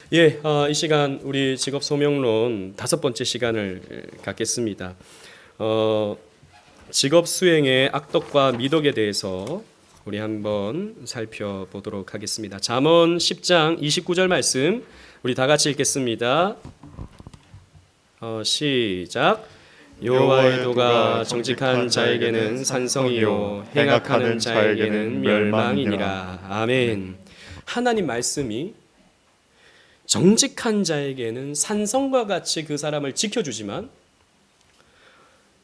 이 시간 우리 직업 소명론 5번째 시간을 갖겠습니다. 직업 수행의 악덕과 미덕에 대해서 우리 한번 살펴보도록 하겠습니다. 잠언 10장 29절 말씀 우리 다 같이 읽겠습니다. 시작. 여호와의 도가 정직한 자에게는 산성이요 행악하는 자에게는 멸망이니라. 아멘. 하나님 말씀이 정직한 자에게는 산성과 같이 그 사람을 지켜주지만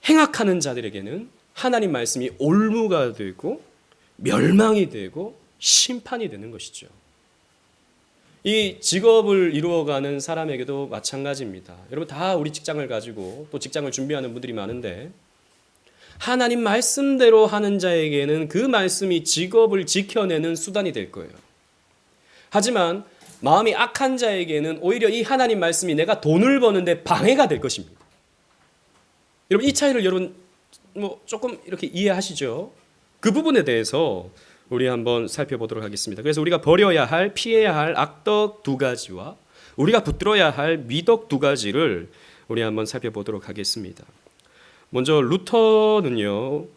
행악하는 자들에게는 하나님 말씀이 올무가 되고 멸망이 되고 심판이 되는 것이죠. 이 직업을 이루어가는 사람에게도 마찬가지입니다. 여러분 다 우리 직장을 가지고 또 직장을 준비하는 분들이 많은데 하나님 말씀대로 하는 자에게는 그 말씀이 직업을 지켜내는 수단이 될 거예요. 하지만 마음이 악한 자에게는 오히려 이 하나님 말씀이 내가 돈을 버는데 방해가 될 것입니다. 여러분 이 차이를 여러분 조금 이렇게 이해하시죠? 그 부분에 대해서 우리 한번 살펴보도록 하겠습니다. 그래서 우리가 버려야 할, 피해야 할 악덕 2가지와 우리가 붙들어야 할 미덕 2가지를 우리 한번 살펴보도록 하겠습니다. 먼저 루터는요,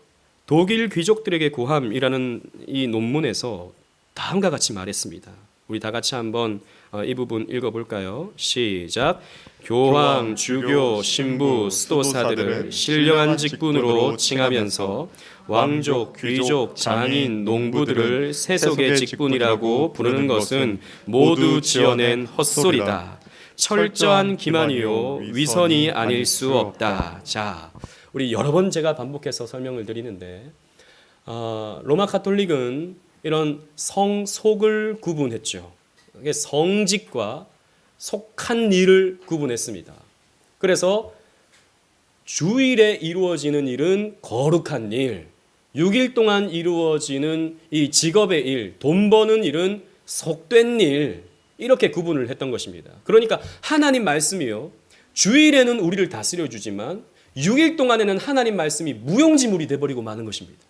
독일 귀족들에게 고함이라는 이 논문에서 다음과 같이 말했습니다. 우리 다 같이 한번 이 부분 읽어볼까요? 시작. 교황, 주교, 신부, 수도사들을 신령한 직분으로 칭하면서 왕족, 귀족, 장인, 농부들을 세속의 직분이라고 부르는 것은 모두 지어낸 헛소리다. 철저한 기만이요 위선이 아닐 수 없다. 자, 우리 여러 번 제가 반복해서 설명을 드리는데 로마 가톨릭은 이런 성속을 구분했죠. 성직과 속한 일을 구분했습니다. 그래서 주일에 이루어지는 일은 거룩한 일, 6일 동안 이루어지는 이 직업의 일, 돈 버는 일은 속된 일, 이렇게 구분을 했던 것입니다. 그러니까 하나님 말씀이요, 주일에는 우리를 다스려 주지만 6일 동안에는 하나님 말씀이 무용지물이 돼버리고 마는 것입니다.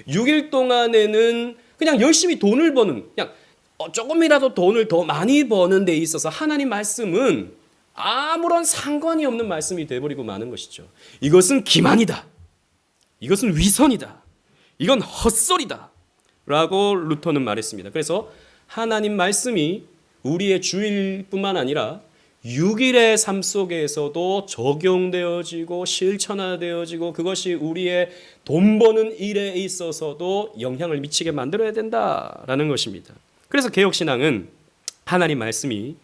6일 동안에는 그냥 열심히 돈을 버는, 그냥 조금이라도 돈을 더 많이 버는 데 있어서 하나님 말씀은 아무런 상관이 없는 말씀이 되어버리고 마는 것이죠. 이것은 기만이다. 이것은 위선이다. 이건 헛소리다. 라고 루터는 말했습니다. 그래서 하나님 말씀이 우리의 주일뿐만 아니라 6일의 삶 속에서도 적용되어지고 실천화되어지고 그것이 우리의 돈 버는 일에 있어서도 영향을 미치게 만들어야 된다라는 것입니다. 그래서 개혁신앙은 하나님 말씀이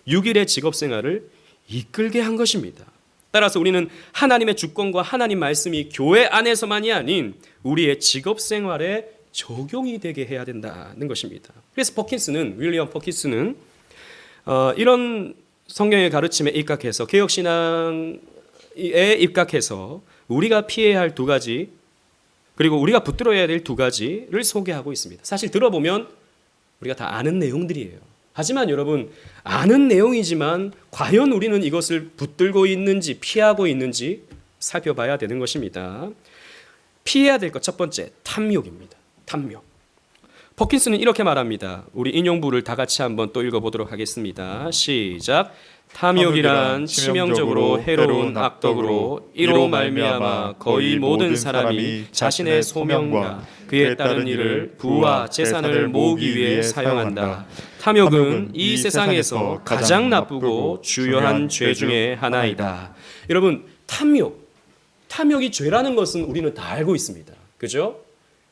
6일의 직업생활을 이끌게 한 것입니다. 따라서 우리는 하나님의 주권과 하나님 말씀이 교회 안에서만이 아닌 우리의 직업생활에 적용이 되게 해야 된다는 것입니다. 그래서 윌리엄 퍼킨스는 이런 성경의 가르침에 입각해서 개혁신앙에 입각해서 우리가 피해야 할 2가지 그리고 우리가 붙들어야 될 2가지를 소개하고 있습니다. 사실 들어보면 우리가 다 아는 내용들이에요. 하지만 여러분 아는 내용이지만 과연 우리는 이것을 붙들고 있는지 피하고 있는지 살펴봐야 되는 것입니다. 피해야 될 것 첫 번째 탐욕입니다. 탐욕. 퍼킨스는 이렇게 말합니다. 우리 인용부를 다 같이 한번 또 읽어보도록 하겠습니다. 시작. 탐욕이란 치명적으로 해로운 악덕으로 이로 말미암아 거의 모든 사람이 자신의 소명과 그에 따른 일을 부와 재산을 모으기 위해 사용한다. 탐욕은 이 세상에서 가장 나쁘고 주요한 죄 중에 하나이다. 여러분 탐욕이 죄라는 것은 우리는 다 알고 있습니다. 그죠?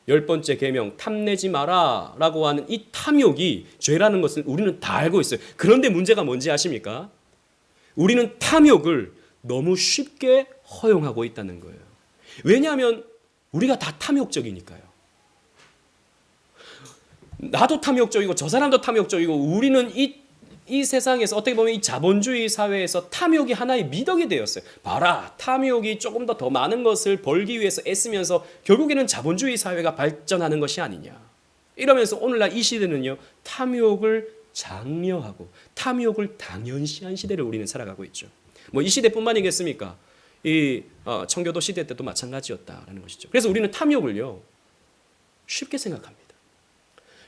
10번째 계명 탐내지 마라 라고 하는 이 탐욕이 죄라는 것을 우리는 다 알고 있어요. 그런데 문제가 뭔지 아십니까? 우리는 탐욕을 너무 쉽게 허용하고 있다는 거예요. 왜냐하면 우리가 다 탐욕적이니까요. 나도 탐욕적이고 저 사람도 탐욕적이고 우리는 이 세상에서 어떻게 보면 이 자본주의 사회에서 탐욕이 하나의 미덕이 되었어요. 봐라, 탐욕이 조금 더 많은 것을 벌기 위해서 애쓰면서 결국에는 자본주의 사회가 발전하는 것이 아니냐. 이러면서 오늘날 이 시대는요, 탐욕을 장려하고 탐욕을 당연시한 시대를 우리는 살아가고 있죠. 이 시대뿐만이겠습니까? 이 청교도 시대 때도 마찬가지였다라는 것이죠. 그래서 우리는 탐욕을요 쉽게 생각합니다.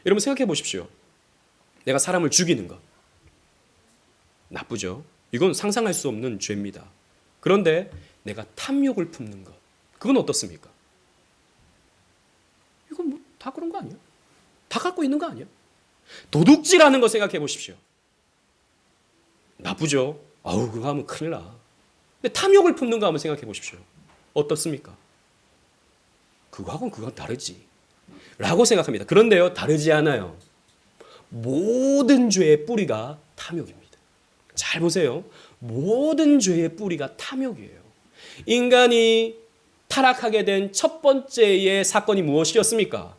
여러분 생각해 보십시오. 내가 사람을 죽이는 것, 나쁘죠. 이건 상상할 수 없는 죄입니다. 그런데 내가 탐욕을 품는 것, 그건 어떻습니까? 이건 뭐 다 그런 거 아니야? 다 갖고 있는 거 아니야? 도둑질하는 거 생각해 보십시오. 나쁘죠. 아우, 그거 하면 큰일 나. 근데 탐욕을 품는 거 한번 생각해 보십시오. 어떻습니까? 그거하고는 그건 다르지. 라고 생각합니다. 그런데요, 다르지 않아요. 모든 죄의 뿌리가 탐욕입니다. 잘 보세요. 모든 죄의 뿌리가 탐욕이에요. 인간이 타락하게 된 첫 번째의 사건이 무엇이었습니까?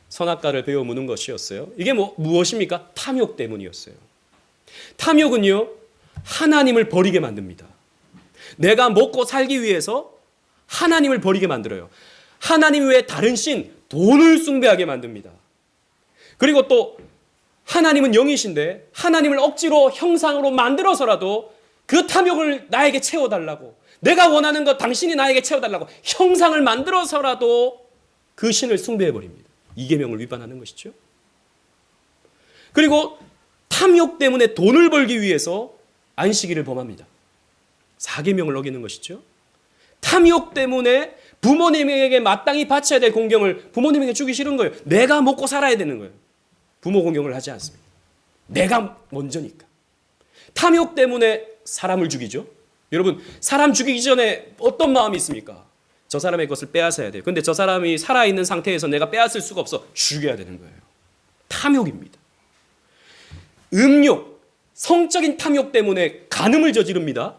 선악과를 베어 무는 것이었어요. 이게 무엇입니까? 탐욕 때문이었어요. 탐욕은요, 하나님을 버리게 만듭니다. 내가 먹고 살기 위해서 하나님을 버리게 만들어요. 하나님 외에 다른 신, 돈을 숭배하게 만듭니다. 그리고 또 하나님은 영이신데 하나님을 억지로 형상으로 만들어서라도 그 탐욕을 나에게 채워달라고, 내가 원하는 것 당신이 나에게 채워달라고 형상을 만들어서라도 그 신을 숭배해버립니다. 이 계명을 위반하는 것이죠. 그리고 탐욕 때문에 돈을 벌기 위해서 안식일을 범합니다. 4계명을 어기는 것이죠. 탐욕 때문에 부모님에게 마땅히 바쳐야 될 공경을 부모님에게 주기 싫은 거예요. 내가 먹고 살아야 되는 거예요. 부모 공경을 하지 않습니다. 내가 먼저니까. 탐욕 때문에 사람을 죽이죠. 여러분, 사람 죽이기 전에 어떤 마음이 있습니까? 저 사람의 것을 빼앗아야 돼요. 근데 저 사람이 살아있는 상태에서 내가 빼앗을 수가 없어. 죽여야 되는 거예요. 탐욕입니다. 음욕, 성적인 탐욕 때문에 간음을 저지릅니다.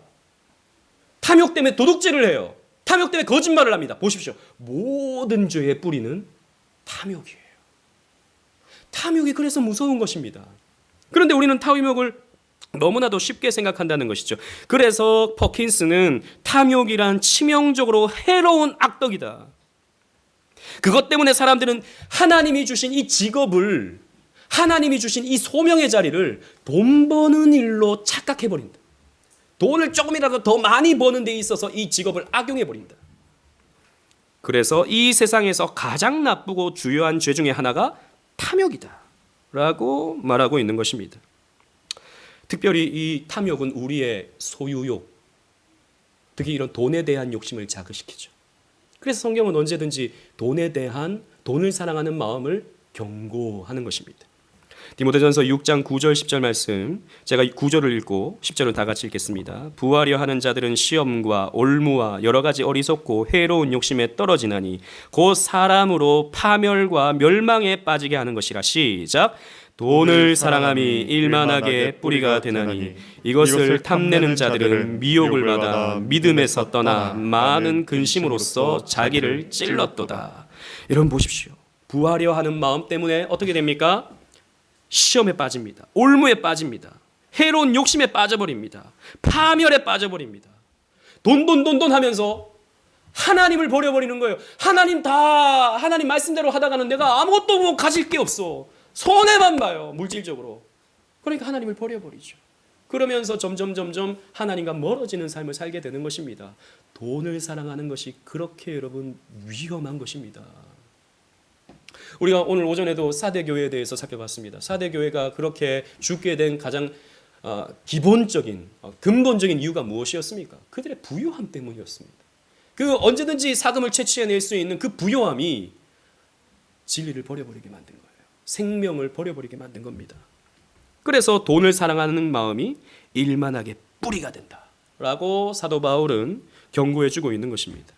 탐욕 때문에 도둑질을 해요. 탐욕 때문에 거짓말을 합니다. 보십시오. 모든 죄의 뿌리는 탐욕이에요. 탐욕이 그래서 무서운 것입니다. 그런데 우리는 탐욕을 너무나도 쉽게 생각한다는 것이죠. 그래서 퍼킨스는 탐욕이란 치명적으로 해로운 악덕이다. 그것 때문에 사람들은 하나님이 주신 이 직업을, 하나님이 주신 이 소명의 자리를 돈 버는 일로 착각해버린다. 돈을 조금이라도 더 많이 버는 데 있어서 이 직업을 악용해버린다. 그래서 이 세상에서 가장 나쁘고 주요한 죄 중에 하나가 탐욕이다 라고 말하고 있는 것입니다. 특별히 이 탐욕은 우리의 소유욕, 특히 이런 돈에 대한 욕심을 자극시키죠. 그래서 성경은 언제든지 돈에 대한, 돈을 사랑하는 마음을 경고하는 것입니다. 디모데전서 6장 9절 10절 말씀, 제가 9절을 읽고 10절을 다 같이 읽겠습니다. 부하려 하는 자들은 시험과 올무와 여러 가지 어리석고 해로운 욕심에 떨어지나니 곧 사람으로 파멸과 멸망에 빠지게 하는 것이라. 시작. 돈을 사랑함이 일만하게 뿌리가 되나니 이것을 탐내는 자들은 미혹을 받아 믿음에서 떠나 많은 근심으로써 자기를 찔렀도다. 여러분 보십시오. 부하려 하는 마음 때문에 어떻게 됩니까? 시험에 빠집니다. 올무에 빠집니다. 해로운 욕심에 빠져버립니다. 파멸에 빠져버립니다. 돈 하면서 하나님을 버려버리는 거예요. 하나님 말씀대로 하다가는 내가 아무것도 가질 게 없어. 손해만 봐요. 물질적으로. 그러니까 하나님을 버려버리죠. 그러면서 점점 하나님과 멀어지는 삶을 살게 되는 것입니다. 돈을 사랑하는 것이 그렇게 여러분 위험한 것입니다. 우리가 오늘 오전에도 사대교회에 대해서 살펴봤습니다. 사대교회가 그렇게 죽게 된 가장 기본적인 근본적인 이유가 무엇이었습니까? 그들의 부요함 때문이었습니다. 그 언제든지 사금을 채취해낼 수 있는 그 부요함이 진리를 버려버리게 만든 거예요. 생명을 버려버리게 만든 겁니다. 그래서 돈을 사랑하는 마음이 일만하게 뿌리가 된다라고 사도 바울은 경고해주고 있는 것입니다.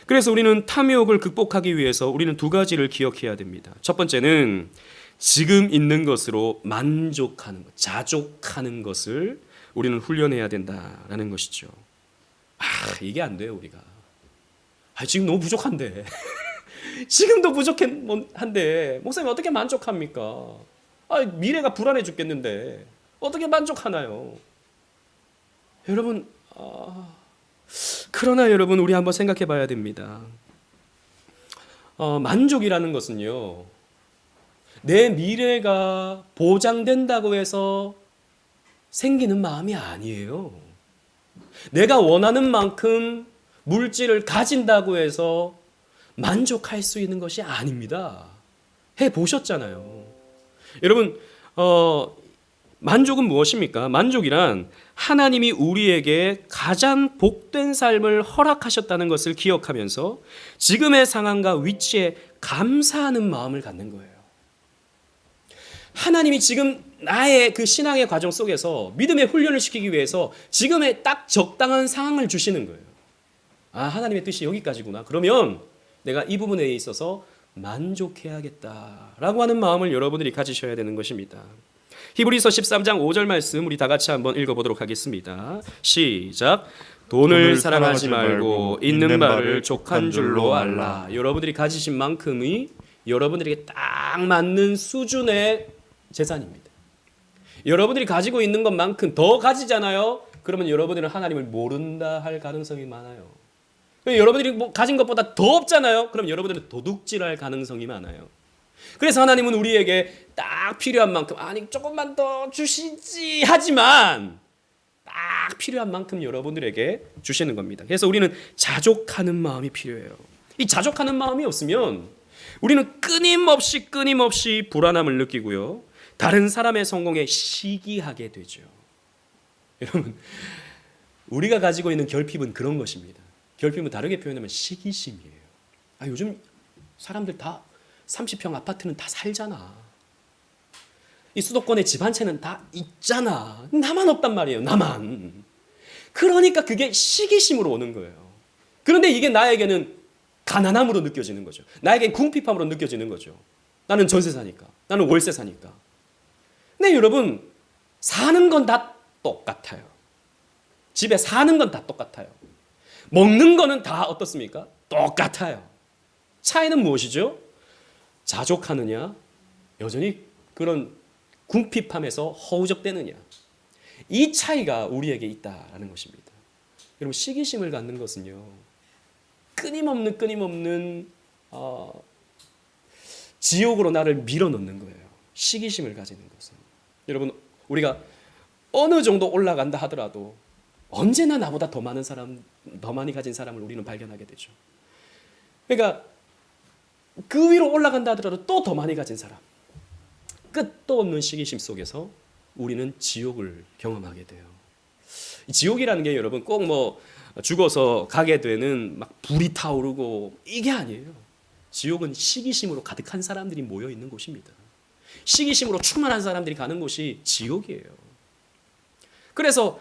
그래서 우리는 탐욕을 극복하기 위해서 우리는 두 가지를 기억해야 됩니다. 첫 번째는 지금 있는 것으로 만족하는 것, 자족하는 것을 우리는 훈련해야 된다라는 것이죠. 이게 안 돼요, 우리가. 지금 너무 부족한데. 지금도 부족한데 목사님 어떻게 만족합니까? 미래가 불안해 죽겠는데 어떻게 만족하나요? 여러분, 그러나 여러분 우리 한번 생각해 봐야 됩니다. 만족이라는 것은요, 내 미래가 보장된다고 해서 생기는 마음이 아니에요. 내가 원하는 만큼 물질을 가진다고 해서 만족할 수 있는 것이 아닙니다. 해보셨잖아요. 여러분, 만족은 무엇입니까? 만족이란 하나님이 우리에게 가장 복된 삶을 허락하셨다는 것을 기억하면서 지금의 상황과 위치에 감사하는 마음을 갖는 거예요. 하나님이 지금 나의 그 신앙의 과정 속에서 믿음의 훈련을 시키기 위해서 지금의 딱 적당한 상황을 주시는 거예요. 아, 하나님의 뜻이 여기까지구나. 그러면 내가 이 부분에 있어서 만족해야겠다라고 하는 마음을 여러분들이 가지셔야 되는 것입니다. 히브리서 13장 5절 말씀 우리 다 같이 한번 읽어보도록 하겠습니다. 시작. 돈을 사랑하지 말고 있는 바를 족한 줄로 알라. 여러분들이 가지신 만큼이 여러분들에게 딱 맞는 수준의 재산입니다. 여러분들이 가지고 있는 것만큼 더 가지잖아요. 그러면 여러분들은 하나님을 모른다 할 가능성이 많아요. 여러분들이 가진 것보다 더 없잖아요. 그럼 여러분들은 도둑질할 가능성이 많아요. 그래서 하나님은 우리에게 딱 필요한 만큼, 아니 조금만 더 주시지 하지만 딱 필요한 만큼 여러분들에게 주시는 겁니다. 그래서 우리는 자족하는 마음이 필요해요. 이 자족하는 마음이 없으면 우리는 끊임없이 불안함을 느끼고요, 다른 사람의 성공에 시기하게 되죠. 여러분, 우리가 가지고 있는 결핍은 그런 것입니다. 결핍은 다르게 표현하면 시기심이에요. 아, 요즘 사람들 다 30평 아파트는 다 살잖아. 이 수도권에 집 한 채는 다 있잖아. 나만 없단 말이에요. 나만. 그러니까 그게 시기심으로 오는 거예요. 그런데 이게 나에게는 가난함으로 느껴지는 거죠. 나에겐 궁핍함으로 느껴지는 거죠. 나는 전세 사니까. 나는 월세 사니까. 근데 여러분, 사는 건 다 똑같아요. 집에 사는 건 다 똑같아요. 먹는 거는 다 어떻습니까? 똑같아요. 차이는 무엇이죠? 자족하느냐, 여전히 그런 궁핍함에서 허우적대느냐, 이 차이가 우리에게 있다라는 것입니다. 여러분, 시기심을 갖는 것은요, 끊임없는 지옥으로 나를 밀어넣는 거예요. 시기심을 가지는 것은. 여러분, 우리가 어느 정도 올라간다 하더라도 언제나 나보다 더 많이 가진 사람을 우리는 발견하게 되죠. 그러니까 그 위로 올라간다 하더라도 또 더 많이 가진 사람, 끝도 없는 시기심 속에서 우리는 지옥을 경험하게 돼요. 지옥이라는 게 여러분 꼭 뭐 죽어서 가게 되는 막 불이 타오르고 이게 아니에요. 지옥은 시기심으로 가득한 사람들이 모여 있는 곳입니다. 시기심으로 충만한 사람들이 가는 곳이 지옥이에요. 그래서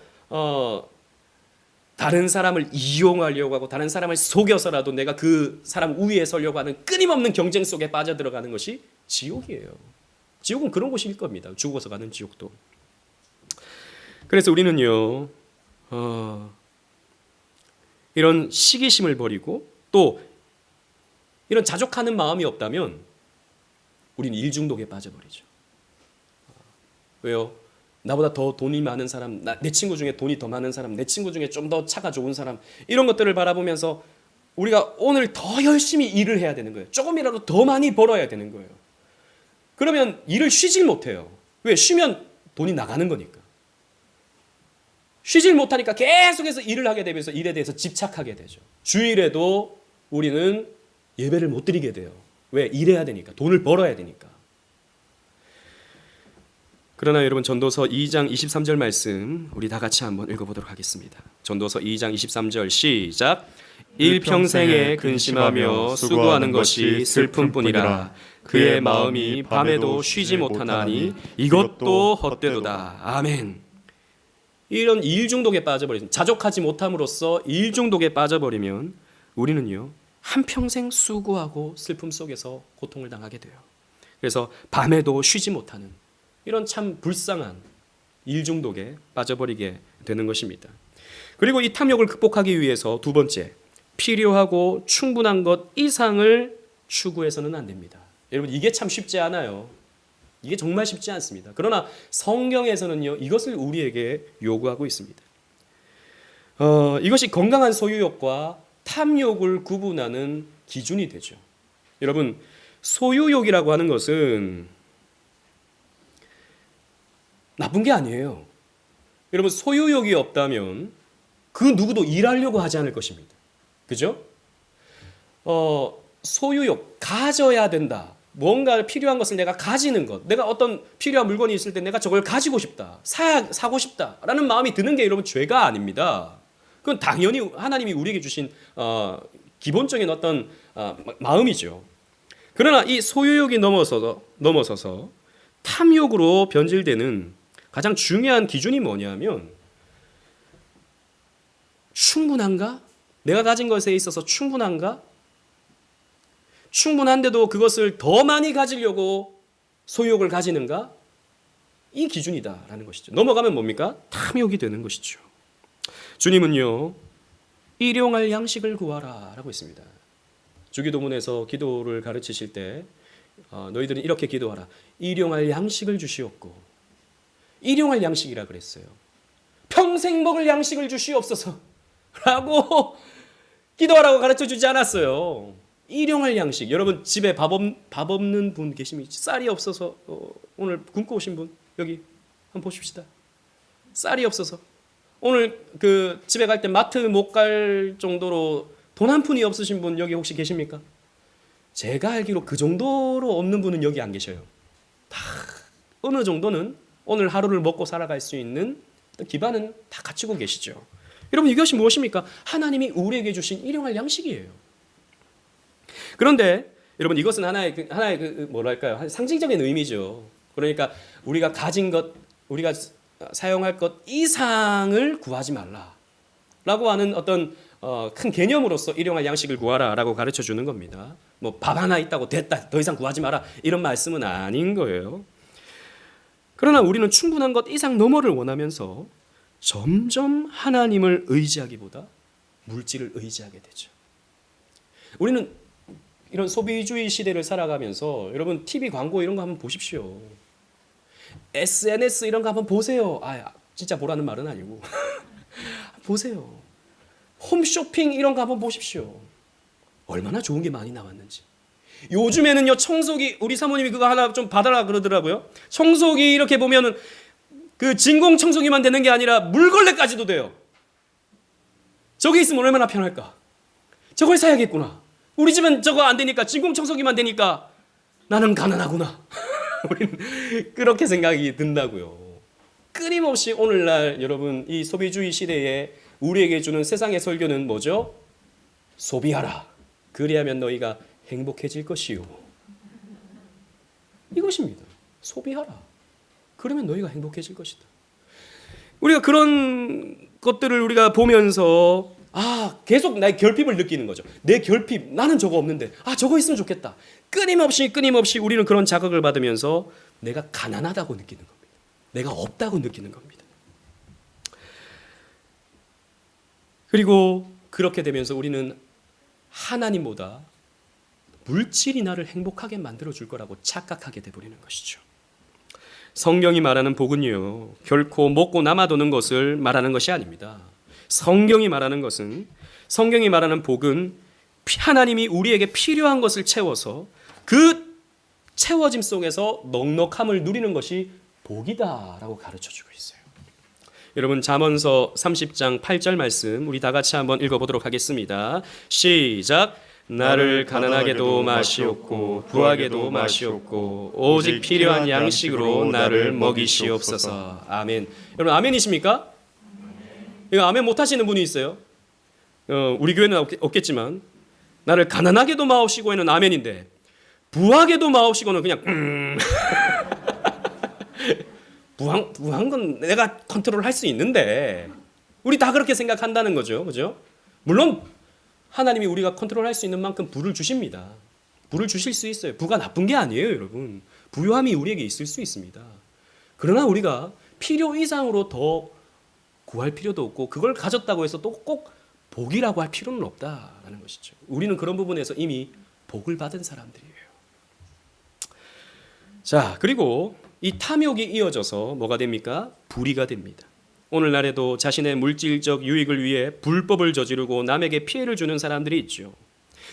다른 사람을 이용하려고 하고 다른 사람을 속여서라도 내가 그 사람 우위에 서려고 하는 끊임없는 경쟁 속에 빠져들어가는 것이 지옥이에요. 지옥은 그런 곳일 겁니다. 죽어서 가는 지옥도. 그래서 우리는요, 이런 시기심을 버리고 또 이런 자족하는 마음이 없다면 우리는 일중독에 빠져버리죠. 왜요? 나보다 더 돈이 많은 사람, 내 친구 중에 돈이 더 많은 사람, 내 친구 중에 좀 더 차가 좋은 사람, 이런 것들을 바라보면서 우리가 오늘 더 열심히 일을 해야 되는 거예요. 조금이라도 더 많이 벌어야 되는 거예요. 그러면 일을 쉬질 못해요. 왜? 쉬면 돈이 나가는 거니까. 쉬질 못하니까 계속해서 일을 하게 되면서 일에 대해서 집착하게 되죠. 주일에도 우리는 예배를 못 드리게 돼요. 왜? 일해야 되니까. 돈을 벌어야 되니까. 그러나 여러분, 전도서 2장 23절 말씀 우리 다 같이 한번 읽어보도록 하겠습니다. 전도서 2장 23절 시작. 일평생에 근심하며 수고하는 것이 슬픔뿐이라. 그의 마음이 밤에도 쉬지 못하나니 이것도 헛되도다. 아멘. 이런 일중독에 빠져버리면, 자족하지 못함으로써 일중독에 빠져버리면 우리는요, 한평생 수고하고 슬픔 속에서 고통을 당하게 돼요. 그래서 밤에도 쉬지 못하는 이런 참 불쌍한 일중독에 빠져버리게 되는 것입니다. 그리고 이 탐욕을 극복하기 위해서 두 번째, 필요하고 충분한 것 이상을 추구해서는 안 됩니다. 여러분, 이게 참 쉽지 않아요. 이게 정말 쉽지 않습니다. 그러나 성경에서는요, 이것을 우리에게 요구하고 있습니다. 이것이 건강한 소유욕과 탐욕을 구분하는 기준이 되죠. 여러분, 소유욕이라고 하는 것은 나쁜 게 아니에요. 여러분, 소유욕이 없다면 그 누구도 일하려고 하지 않을 것입니다. 그죠? 소유욕, 가져야 된다. 뭔가 필요한 것을 내가 가지는 것, 내가 어떤 필요한 물건이 있을 때 내가 저걸 가지고 싶다, 사고 싶다라는 마음이 드는 게 여러분 죄가 아닙니다. 그건 당연히 하나님이 우리에게 주신 기본적인 어떤 마음이죠. 그러나 이 소유욕이 넘어서서 탐욕으로 변질되는 가장 중요한 기준이 뭐냐면 충분한가? 내가 가진 것에 있어서 충분한가? 충분한데도 그것을 더 많이 가지려고 소유욕을 가지는가? 이 기준이다라는 것이죠. 넘어가면 뭡니까? 탐욕이 되는 것이죠. 주님은요, 일용할 양식을 구하라 라고 했습니다. 주기도문에서 기도를 가르치실 때 너희들은 이렇게 기도하라. 일용할 양식을 주시옵고, 일용할 양식이라 그랬어요. 평생 먹을 양식을 주시옵소서 라고 기도하라고 가르쳐 주지 않았어요. 일용할 양식. 여러분 집에 밥 없는 분 계십니까? 쌀이 없어서 오늘 굶고 오신 분 여기 한번 보십시다. 쌀이 없어서 오늘 그 집에 갈 때 마트 못 갈 정도로 돈 한 푼이 없으신 분 여기 혹시 계십니까? 제가 알기로 그 정도로 없는 분은 여기 안 계셔요. 다 어느 정도는 오늘 하루를 먹고 살아갈 수 있는 기반은 다 갖추고 계시죠. 여러분 이것이 무엇입니까? 하나님이 우리에게 주신 일용할 양식이에요. 그런데 여러분 이것은 하나의 뭐랄까요? 상징적인 의미죠. 그러니까 우리가 가진 것, 우리가 사용할 것 이상을 구하지 말라라고 하는 어떤 큰 개념으로서 일용할 양식을 구하라라고 가르쳐 주는 겁니다. 뭐 밥 하나 있다고 됐다, 더 이상 구하지 마라 이런 말씀은 아닌 거예요. 그러나 우리는 충분한 것 이상 너머를 원하면서 점점 하나님을 의지하기보다 물질을 의지하게 되죠. 우리는 이런 소비주의 시대를 살아가면서 여러분 TV 광고 이런 거 한번 보십시오. SNS 이런 거 한번 보세요. 진짜 보라는 말은 아니고 보세요. 홈쇼핑 이런 거 한번 보십시오. 얼마나 좋은 게 많이 나왔는지. 요즘에는요 청소기, 우리 사모님이 그거 하나 좀 받아라 그러더라고요. 청소기 이렇게 보면은 그 진공 청소기만 되는 게 아니라 물걸레까지도 돼요. 저게 있으면 얼마나 편할까. 저걸 사야겠구나. 우리 집은 저거 안 되니까 진공 청소기만 되니까 나는 가난하구나. 우리는 그렇게 생각이 든다고요. 끊임없이 오늘날 여러분 이 소비주의 시대에 우리에게 주는 세상의 설교는 뭐죠? 소비하라. 그리하면 너희가 행복해질 것이요. 이것입니다. 소비하라. 그러면 너희가 행복해질 것이다. 우리가 그런 것들을 우리가 보면서 계속 나의 결핍을 느끼는 거죠. 내 결핍, 나는 저거 없는데 저거 있으면 좋겠다. 끊임없이 우리는 그런 자극을 받으면서 내가 가난하다고 느끼는 겁니다. 내가 없다고 느끼는 겁니다. 그리고 그렇게 되면서 우리는 하나님보다 물질이 나를 행복하게 만들어줄 거라고 착각하게 돼버리는 것이죠. 성경이 말하는 복은요, 결코 먹고 남아도는 것을 말하는 것이 아닙니다. 성경이 말하는 복은 하나님이 우리에게 필요한 것을 채워서 그 채워짐 속에서 넉넉함을 누리는 것이 복이다라고 가르쳐주고 있어요. 여러분 잠언서 30장 8절 말씀 우리 다 같이 한번 읽어보도록 하겠습니다. 시작. 나를 가난하게도 마시옵고 부하게도 마시옵고 오직 필요한 양식으로 나를 먹이시옵소서. 아멘. 여러분 아멘이십니까? 이거 아멘 못하시는 분이 있어요. 우리 교회는 없겠지만 나를 가난하게도 마옵시고에는 아멘인데 부하게도 마옵시고는 그냥 부한 건 내가 컨트롤할 수 있는데 우리 다 그렇게 생각한다는 거죠. 그죠? 물론 하나님이 우리가 컨트롤할 수 있는 만큼 부를 주십니다. 부를 주실 수 있어요. 부가 나쁜 게 아니에요, 여러분. 부유함이 우리에게 있을 수 있습니다. 그러나 우리가 필요 이상으로 더 구할 필요도 없고 그걸 가졌다고 해서 또 꼭 복이라고 할 필요는 없다라는 것이죠. 우리는 그런 부분에서 이미 복을 받은 사람들이에요. 자, 그리고 이 탐욕이 이어져서 뭐가 됩니까? 불의가 됩니다. 오늘날에도 자신의 물질적 유익을 위해 불법을 저지르고 남에게 피해를 주는 사람들이 있죠.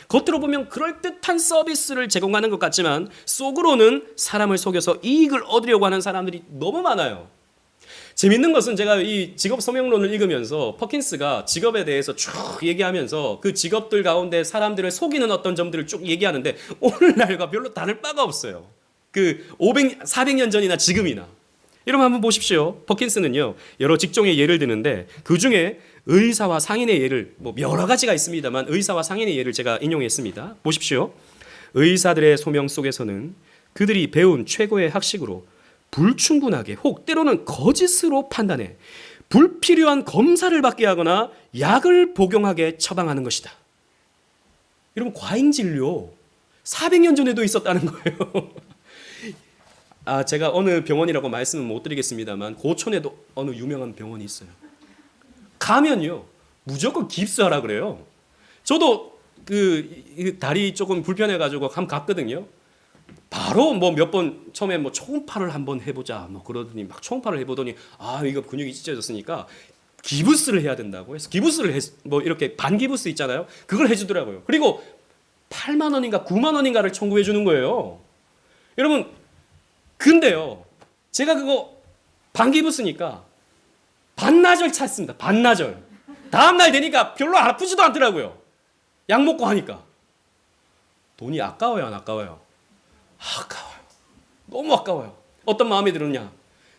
겉으로 보면 그럴듯한 서비스를 제공하는 것 같지만 속으로는 사람을 속여서 이익을 얻으려고 하는 사람들이 너무 많아요. 재밌는 것은 제가 이 직업 소명론을 읽으면서 퍼킨스가 직업에 대해서 쭉 얘기하면서 그 직업들 가운데 사람들을 속이는 어떤 점들을 쭉 얘기하는데 오늘날과 별로 다를 바가 없어요. 그 400년 전이나 지금이나. 여러분 한번 보십시오. 퍼킨스는요, 여러 직종의 예를 드는데 그 중에 의사와 상인의 예를, 뭐 여러 가지가 있습니다만 의사와 상인의 예를 제가 인용했습니다. 보십시오. 의사들의 소명 속에서는 그들이 배운 최고의 학식으로 불충분하게 혹 때로는 거짓으로 판단해 불필요한 검사를 받게 하거나 약을 복용하게 처방하는 것이다. 여러분, 과잉진료 400년 전에도 있었다는 거예요. 제가 어느 병원이라고 말씀은 못 드리겠습니다만 고촌에도 어느 유명한 병원이 있어요. 가면요 무조건 깁스하라 그래요. 저도 그 다리 조금 불편해가지고 갔거든요. 바로 뭐 몇 번 처음에 뭐 초음파를 한번 해보자 뭐 그러더니 막 초음파를 해보더니 이거 근육이 찢어졌으니까 기부스를 해야 된다고 해서 기부스를 뭐 이렇게 반기부스 있잖아요. 그걸 해주더라고요. 그리고 8만 원인가 9만 원인가를 청구해 주는 거예요. 여러분, 근데요 제가 그거 반기부스니까 반나절 찼습니다. 반나절. 다음날 되니까 별로 아프지도 않더라고요. 약 먹고 하니까. 돈이 아까워요, 안 아까워요? 아까워요. 너무 아까워요. 어떤 마음이 들었냐?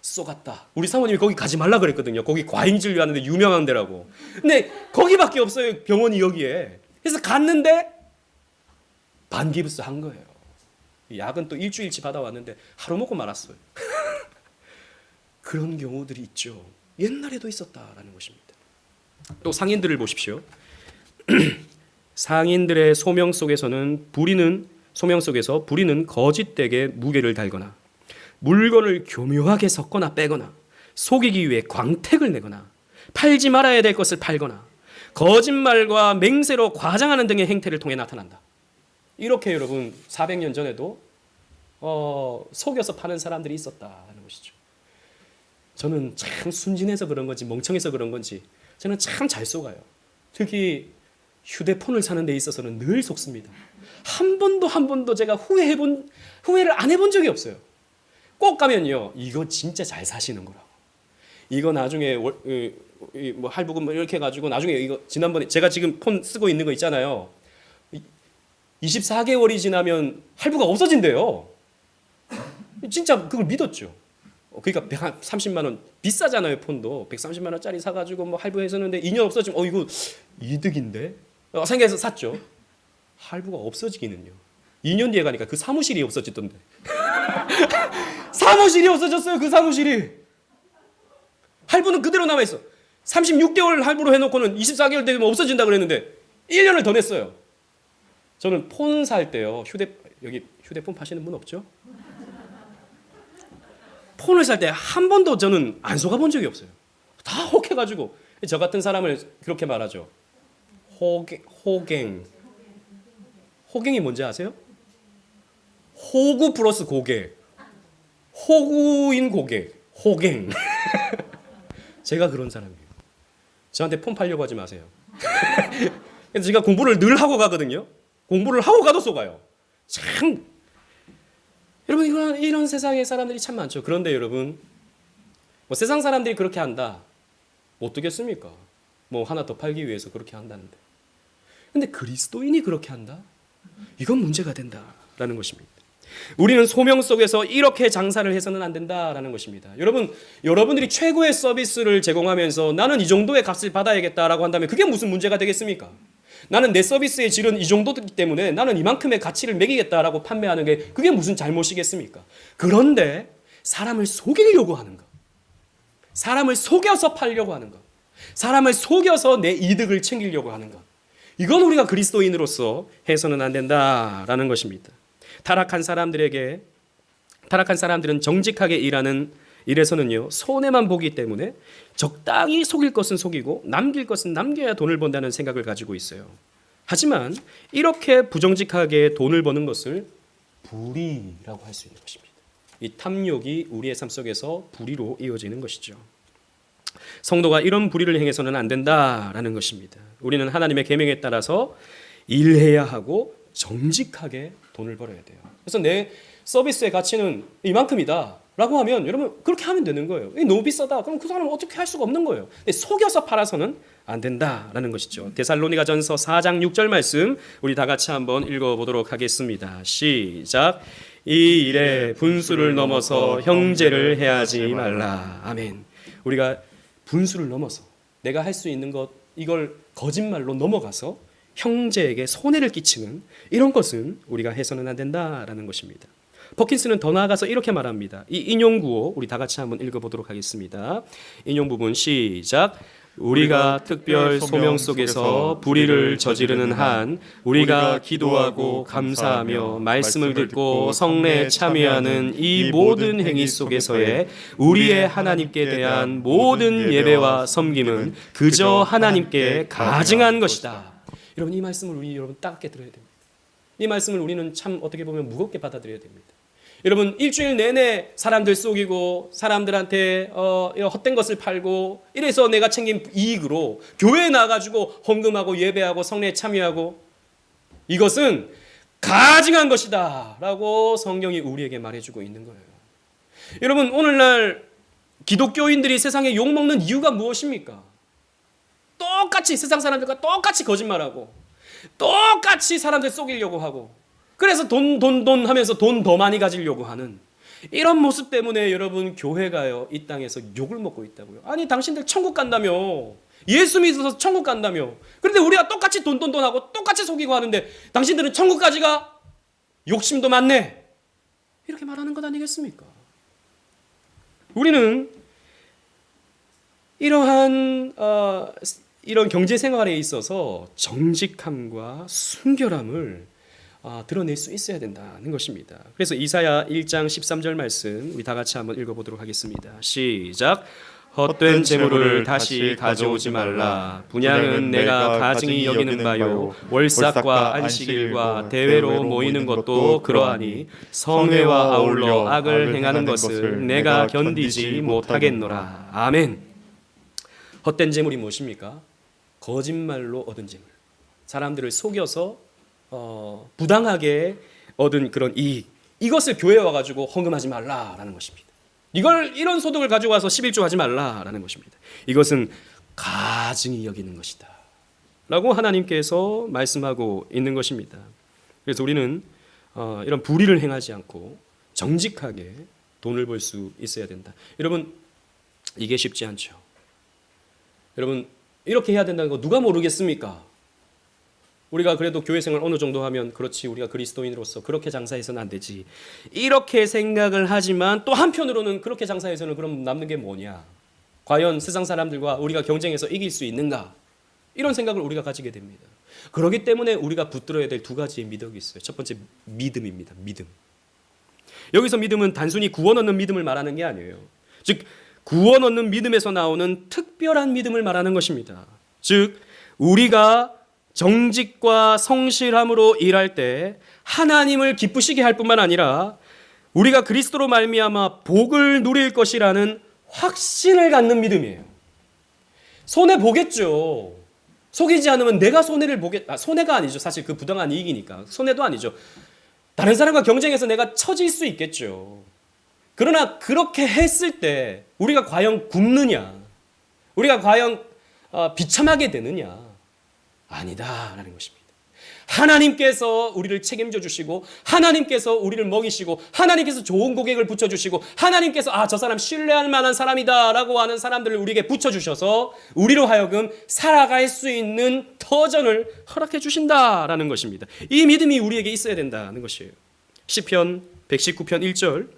쏘갔다. 우리 사모님이 거기 가지 말라 그랬거든요. 거기 과잉진료 하는데 유명한 데라고. 근데 거기밖에 없어요, 병원이 여기에. 그래서 갔는데 반기부스 한 거예요. 약은 또 일주일치 받아왔는데 하루 먹고 말았어요. 그런 경우들이 있죠. 옛날에도 있었다라는 것입니다. 또 상인들을 보십시오. 상인들의 소명 속에서는 소명 속에서 부리는 거짓되게 무게를 달거나 물건을 교묘하게 섞거나 빼거나 속이기 위해 광택을 내거나 팔지 말아야 될 것을 팔거나 거짓말과 맹세로 과장하는 등의 행태를 통해 나타난다. 이렇게 여러분 400년 전에도 속여서 파는 사람들이 있었다는 것이죠. 저는 참 순진해서 그런 건지 멍청해서 그런 건지 저는 참 잘 속아요. 특히 휴대폰을 사는 데 있어서는 늘 속습니다. 한 번도 제가 후회를 안 해본 적이 없어요. 꼭 가면요, 이거 진짜 잘 사시는 거라고. 이거 나중에 뭐 할부금 이렇게 해가지고 나중에 이거 지난번에 제가 지금 폰 쓰고 있는 거 있잖아요. 24개월이 지나면 할부가 없어진대요. 진짜 그걸 믿었죠. 그러니까 130만 원 비싸잖아요. 폰도 130만 원짜리 사가지고 뭐 할부했었는데 2년 없어지면 이거 이득인데 생각해서 샀죠. 할부가 없어지기는요. 2년 뒤에 가니까 그 사무실이 없어졌던데. 사무실이 없어졌어요. 그 사무실이. 할부는 그대로 남아 있어. 36개월 할부로 해놓고는 24개월 되면 없어진다 그랬는데 1년을 더 냈어요. 저는 폰 살 때요. 여기 휴대폰 파시는 분 없죠? 폰을 살 때 한 번도 저는 안 속아본 적이 없어요. 다 혹해가지고 저 같은 사람을 그렇게 말하죠. 호갱이 뭔지 아세요? 호구 플러스 고객. 호구인 고객. 호갱. 제가 그런 사람이에요. 저한테 폰 팔려고 하지 마세요. 그래서 제가 공부를 늘 하고 가거든요. 공부를 하고 가도 속아요. 참. 여러분, 이런 세상에 사람들이 참 많죠. 그런데 여러분, 뭐 세상 사람들이 그렇게 한다. 못 되겠습니까? 뭐 하나 더 팔기 위해서 그렇게 한다는데. 근데 그리스도인이 그렇게 한다? 이건 문제가 된다라는 것입니다. 우리는 소명 속에서 이렇게 장사를 해서는 안 된다라는 것입니다. 여러분들이 최고의 서비스를 제공하면서 나는 이 정도의 값을 받아야겠다라고 한다면 그게 무슨 문제가 되겠습니까? 나는 내 서비스의 질은 이 정도이기 때문에 나는 이만큼의 가치를 매기겠다라고 판매하는 게 그게 무슨 잘못이겠습니까? 그런데 사람을 속이려고 하는 것, 사람을 속여서 팔려고 하는 것, 사람을 속여서 내 이득을 챙기려고 하는 것, 이건 우리가 그리스도인으로서 해서는 안 된다라는 것입니다. 타락한 사람들은 정직하게 일하는 일에서는요, 손해만 보기 때문에 적당히 속일 것은 속이고 남길 것은 남겨야 돈을 번다는 생각을 가지고 있어요. 하지만 이렇게 부정직하게 돈을 버는 것을 불의라고 할 수 있는 것입니다. 이 탐욕이 우리의 삶 속에서 불의로 이어지는 것이죠. 성도가 이런 불의를 행해서는 안 된다라는 것입니다. 우리는 하나님의 계명에 따라서 일해야 하고 정직하게 돈을 벌어야 돼요. 그래서 내 서비스의 가치는 이만큼이다. 라고 하면 여러분 그렇게 하면 되는 거예요. 이게 너무 비싸다. 그럼 그 사람은 어떻게 할 수가 없는 거예요. 근데 속여서 팔아서는 안 된다라는 것이죠. 데살로니가전서 4장 6절 말씀 우리 다 같이 한번 읽어보도록 하겠습니다. 시작. 이 일에 분수를 넘어서 형제를 해하지 말라. 아멘. 우리가 분수를 넘어서 내가 할 수 있는 것 이걸 거짓말로 넘어가서 형제에게 손해를 끼치는 이런 것은 우리가 해서는 안 된다라는 것입니다. 퍼킨스는 더 나아가서 이렇게 말합니다. 이 인용 구호 우리 다 같이 한번 읽어보도록 하겠습니다. 인용 부분 시작. 우리가 특별 소명 속에서 불의를 저지르는 한 우리가 기도하고 감사하며 말씀을 듣고 성례에 참여하는 이 모든 행위 속에서의 우리의 하나님께 대한 모든 예배와 섬김은 그저 하나님께 가증한 것이다. 여러분 이 말씀을 우리 여러분 따갑게 들어야 됩니다. 이 말씀을 우리는 참 어떻게 보면 무겁게 받아들여야 됩니다. 여러분 일주일 내내 사람들 속이고 사람들한테 헛된 것을 팔고 이래서 내가 챙긴 이익으로 교회에 나가지고 헌금하고 예배하고 성례에 참여하고 이것은 가증한 것이다 라고 성경이 우리에게 말해주고 있는 거예요. 여러분 오늘날 기독교인들이 세상에 욕먹는 이유가 무엇입니까? 똑같이 세상 사람들과 똑같이 거짓말하고 똑같이 사람들 속이려고 하고 그래서 돈 하면서 돈 더 많이 가지려고 하는 이런 모습 때문에 여러분 교회가요 이 땅에서 욕을 먹고 있다고요. 아니 당신들 천국 간다며 예수 믿어서 천국 간다며 그런데 우리가 똑같이 돈 하고 똑같이 속이고 하는데 당신들은 천국까지 가? 욕심도 많네 이렇게 말하는 것 아니겠습니까? 우리는 이러한 이런 경제 생활에 있어서 정직함과 순결함을 드러낼 수 있어야 된다는 것입니다. 그래서 이사야 1장 13절 말씀 우리 다 같이 한번 읽어보도록 하겠습니다. 시작. 헛된 재물을 다시 가져오지 말라. 분향은 내가 가증히 여기는 바요. 월삭과 안식일과 대회로 모이는 것도 그러하니 성회와 아울러 악을 행하는 것을 내가 견디지 못하겠노라. 아멘. 헛된 재물이 무엇입니까? 거짓말로 얻은 재물. 사람들을 속여서 부당하게 얻은 그런 이익 이것을 교회에 와가지고 헌금하지 말라라는 것입니다. 이런 소득을 가지고 와서 11조 하지 말라라는 것입니다. 이것은 가증히 여기는 것이다 라고 하나님께서 말씀하고 있는 것입니다. 그래서 우리는 이런 불의를 행하지 않고 정직하게 돈을 벌 수 있어야 된다. 여러분 이게 쉽지 않죠. 여러분 이렇게 해야 된다는 거 누가 모르겠습니까? 우리가 그래도 교회 생활 어느 정도 하면 그렇지 우리가 그리스도인으로서 그렇게 장사해서는 안 되지 이렇게 생각을 하지만 또 한편으로는 그렇게 장사해서는 그럼 남는 게 뭐냐 과연 세상 사람들과 우리가 경쟁해서 이길 수 있는가 이런 생각을 우리가 가지게 됩니다. 그렇기 때문에 우리가 붙들어야 될 두 가지의 미덕이 있어요. 첫 번째 믿음입니다. 믿음. 여기서 믿음은 단순히 구원 얻는 믿음을 말하는 게 아니에요. 즉 구원 얻는 믿음에서 나오는 특별한 믿음을 말하는 것입니다. 즉 우리가 정직과 성실함으로 일할 때 하나님을 기쁘시게 할 뿐만 아니라 우리가 그리스도로 말미암아 복을 누릴 것이라는 확신을 갖는 믿음이에요. 손해 보겠죠. 속이지 않으면 내가 손해를 손해가 아니죠. 사실 그 부당한 이익이니까 손해도 아니죠. 다른 사람과 경쟁해서 내가 처질 수 있겠죠. 그러나 그렇게 했을 때 우리가 과연 굶느냐, 우리가 과연 비참하게 되느냐? 아니다라는 것입니다. 하나님께서 우리를 책임져 주시고 하나님께서 우리를 먹이시고 하나님께서 좋은 고객을 붙여주시고 하나님께서 저 사람 신뢰할 만한 사람이다라고 하는 사람들을 우리에게 붙여주셔서 우리로 하여금 살아갈 수 있는 터전을 허락해 주신다라는 것입니다. 이 믿음이 우리에게 있어야 된다는 것이에요. 시편 119편 1절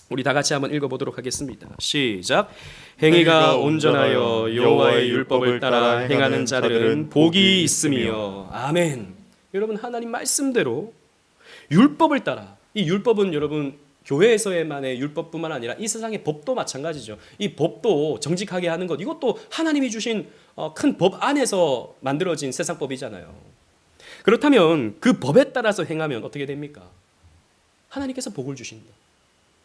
우리 다 같이 한번 읽어보도록 하겠습니다. 시작. 행위가 온전하여 여호와의 율법을 따라 행하는 자들은 복이 있으며. 아멘. 여러분 하나님 말씀대로 율법을 따라 이 율법은 여러분 교회에서의만의 율법뿐만 아니라 이 세상의 법도 마찬가지죠. 이 법도 정직하게 하는 것 이것도 하나님이 주신 큰 법 안에서 만들어진 세상법이잖아요. 그렇다면 그 법에 따라서 행하면 어떻게 됩니까? 하나님께서 복을 주신다.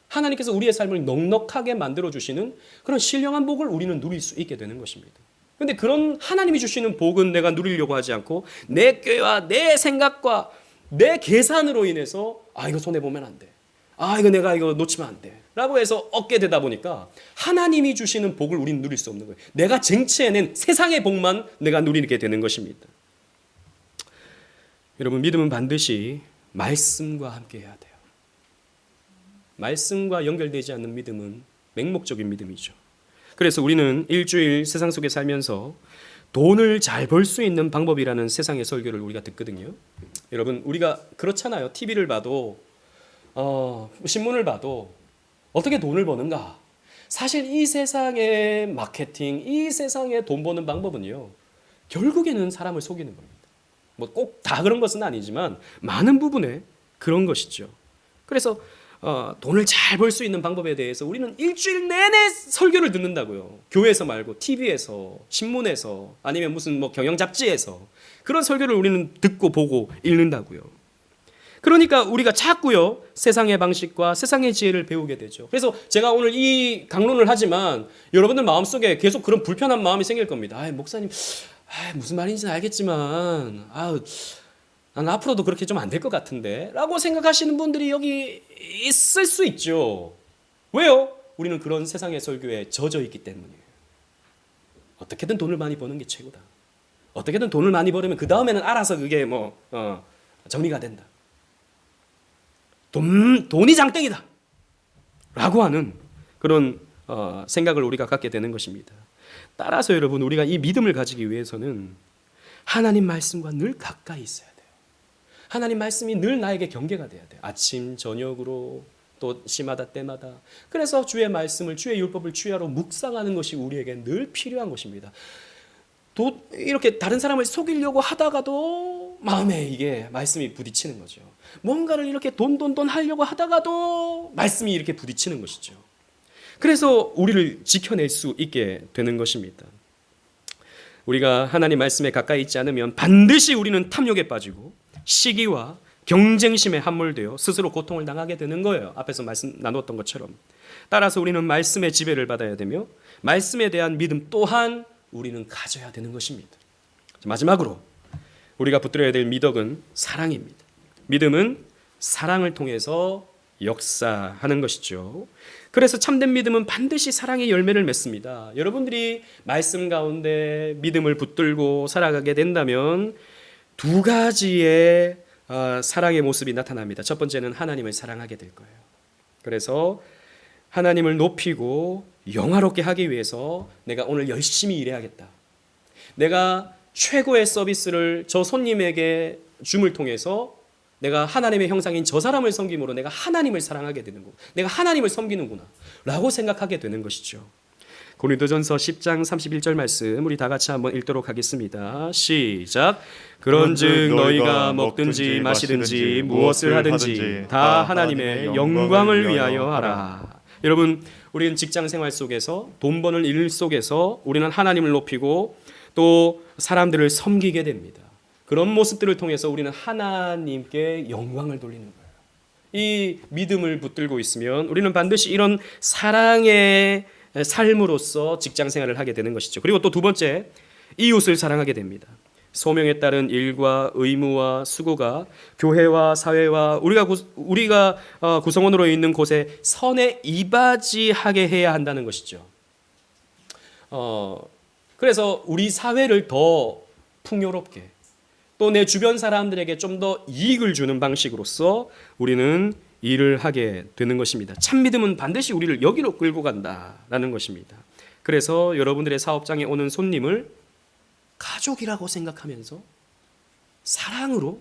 하나님께서 우리의 삶을 넉넉하게 만들어주시는 그런 신령한 복을 우리는 누릴 수 있게 되는 것입니다. 그런데 그런 하나님이 주시는 복은 내가 누리려고 하지 않고 내 꾀와 내 생각과 내 계산으로 인해서 이거 손해보면 안 돼. 이거 내가 이거 놓치면 안 돼. 라고 해서 얻게 되다 보니까 하나님이 주시는 복을 우리는 누릴 수 없는 거예요. 내가 쟁취해낸 세상의 복만 내가 누리게 되는 것입니다. 여러분, 믿음은 반드시 말씀과 함께 해야 돼요. 말씀과 연결되지 않는 믿음은 맹목적인 믿음이죠. 그래서 우리는 일주일 세상 속에 살면서 돈을 잘 벌 수 있는 방법이라는 세상의 설교를 우리가 듣거든요. 여러분, 우리가 그렇잖아요. TV를 봐도 신문을 봐도 어떻게 돈을 버는가? 사실 이 세상의 마케팅, 이 세상의 돈 버는 방법은요, 결국에는 사람을 속이는 겁니다. 뭐 꼭 다 그런 것은 아니지만 많은 부분에 그런 것이죠. 그래서 돈을 잘 벌 수 있는 방법에 대해서 우리는 일주일 내내 설교를 듣는다고요. 교회에서 말고 TV에서, 신문에서, 아니면 무슨 뭐 경영 잡지에서 그런 설교를 우리는 듣고 보고 읽는다고요. 그러니까 우리가 자꾸요 세상의 방식과 세상의 지혜를 배우게 되죠. 그래서 제가 오늘 이 강론을 하지만 여러분들 마음속에 계속 그런 불편한 마음이 생길 겁니다. 목사님, 무슨 말인지는 알겠지만 난 앞으로도 그렇게 좀 안 될 것 같은데 라고 생각하시는 분들이 여기 있을 수 있죠. 왜요? 우리는 그런 세상의 설교에 젖어 있기 때문이에요. 어떻게든 돈을 많이 버는 게 최고다. 어떻게든 돈을 많이 벌으면 그 다음에는 알아서 그게 정리가 된다. 돈이 장땡이다 라고 하는 그런 생각을 우리가 갖게 되는 것입니다. 따라서 여러분, 우리가 이 믿음을 가지기 위해서는 하나님 말씀과 늘 가까이 있어야 돼요. 하나님 말씀이 늘 나에게 경계가 돼야 돼요. 아침 저녁으로, 또 시마다 때마다. 그래서 주의 말씀을, 주의 율법을 주야로 묵상하는 것이 우리에게 늘 필요한 것입니다. 또 이렇게 다른 사람을 속이려고 하다가도 마음에 이게 말씀이 부딪히는 거죠. 뭔가를 이렇게 돈 하려고 하다가도 말씀이 이렇게 부딪히는 것이죠. 그래서 우리를 지켜낼 수 있게 되는 것입니다. 우리가 하나님 말씀에 가까이 있지 않으면 반드시 우리는 탐욕에 빠지고 시기와 경쟁심에 함몰되어 스스로 고통을 당하게 되는 거예요. 앞에서 말씀 나눴던 것처럼. 따라서 우리는 말씀의 지배를 받아야 되며 말씀에 대한 믿음 또한 우리는 가져야 되는 것입니다. 마지막으로 우리가 붙들어야 될 미덕은 사랑입니다. 믿음은 사랑을 통해서 역사하는 것이죠. 그래서 참된 믿음은 반드시 사랑의 열매를 맺습니다. 여러분들이 말씀 가운데 믿음을 붙들고 살아가게 된다면 두 가지의 사랑의 모습이 나타납니다. 첫 번째는 하나님을 사랑하게 될 거예요. 그래서 하나님을 높이고 영화롭게 하기 위해서 내가 오늘 열심히 일해야겠다. 내가 최고의 서비스를 저 손님에게 줌을 통해서 내가 하나님의 형상인 저 사람을 섬김으로 내가 하나님을 사랑하게 되는 거고, 내가 하나님을 섬기는구나 라고 생각하게 되는 것이죠. 고린도전서 10장 31절 말씀 우리 다 같이 한번 읽도록 하겠습니다. 시작. 그런즉 너희가 먹든지 마시든지 무엇을 하든지 다 하나님의 영광을 위하여 하라. 여러분, 우리는 직장 생활 속에서, 돈 버는 일 속에서 우리는 하나님을 높이고 또 사람들을 섬기게 됩니다. 그런 모습들을 통해서 우리는 하나님께 영광을 돌리는 거예요. 이 믿음을 붙들고 있으면 우리는 반드시 이런 사랑의 삶으로서 직장 생활을 하게 되는 것이죠. 그리고 또 두 번째, 이웃을 사랑하게 됩니다. 소명에 따른 일과 의무와 수고가 교회와 사회와 우리가 구성원으로 있는 곳에 선에 이바지하게 해야 한다는 것이죠. 그래서 우리 사회를 더 풍요롭게, 또 내 주변 사람들에게 좀 더 이익을 주는 방식으로서 우리는 일을 하게 되는 것입니다. 참 믿음은 반드시 우리를 여기로 끌고 간다라는 것입니다. 그래서 여러분들의 사업장에 오는 손님을 가족이라고 생각하면서 사랑으로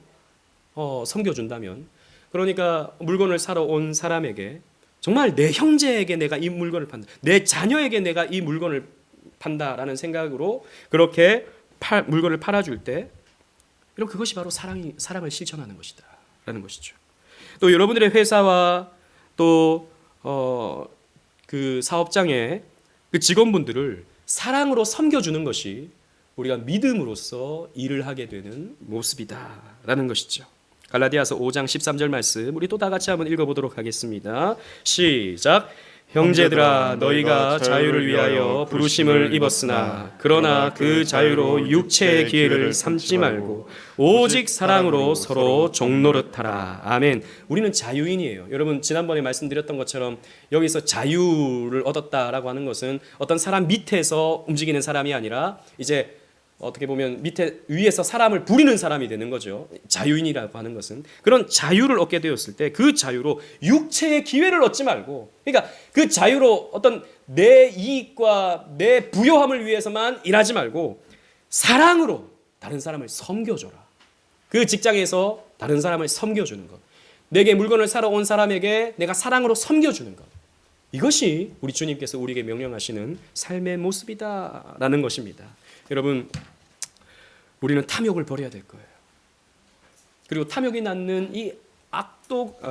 섬겨준다면, 그러니까 물건을 사러 온 사람에게 정말 내 형제에게 내가 이 물건을 판다, 내 자녀에게 내가 이 물건을 판다라는 생각으로 그렇게 물건을 팔아줄 때, 이런 그것이 바로 사랑을 실천하는 것이다 라는 것이죠. 또 여러분들의 회사와 또 그 사업장의 그 직원분들을 사랑으로 섬겨주는 것이 우리가 믿음으로써 일을 하게 되는 모습이다라는 것이죠. 갈라디아서 5장 13절 말씀 우리 또 다 같이 한번 읽어보도록 하겠습니다. 시작. 형제들아 너희가 자유를 위하여 부르심을 입었으나 그러나 그 자유로 육체의 기회를 삼지 말고 오직 사랑으로 서로 종노릇하라. 아멘. 우리는 자유인이에요. 여러분 지난번에 말씀드렸던 것처럼 여기서 자유를 얻었다라고 하는 것은 어떤 사람 밑에서 움직이는 사람이 아니라 이제 어떻게 보면 밑에 위에서 사람을 부리는 사람이 되는 거죠. 자유인이라고 하는 것은 그런 자유를 얻게 되었을 때 그 자유로 육체의 기회를 얻지 말고, 그러니까 그 자유로 어떤 내 이익과 내 부요함을 위해서만 일하지 말고 사랑으로 다른 사람을 섬겨줘라. 그 직장에서 다른 사람을 섬겨주는 것, 내게 물건을 사러 온 사람에게 내가 사랑으로 섬겨주는 것, 이것이 우리 주님께서 우리에게 명령하시는 삶의 모습이다라는 것입니다. 여러분, 우리는 탐욕을 버려야 될 거예요. 그리고 탐욕이 낳는 이 악독,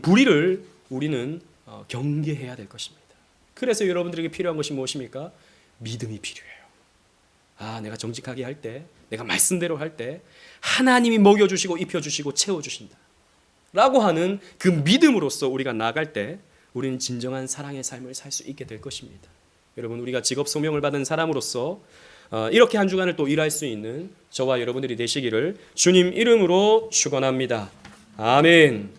불의를 우리는 경계해야 될 것입니다. 그래서 여러분들에게 필요한 것이 무엇입니까? 믿음이 필요해요. 내가 정직하게 할 때, 내가 말씀대로 할 때 하나님이 먹여주시고 입혀주시고 채워주신다 라고 하는 그 믿음으로써 우리가 나아갈 때 우리는 진정한 사랑의 삶을 살 수 있게 될 것입니다. 여러분, 우리가 직업 소명을 받은 사람으로서 이렇게 한 주간을 또 일할 수 있는 저와 여러분들이 되시기를 주님 이름으로 축원합니다. 아멘.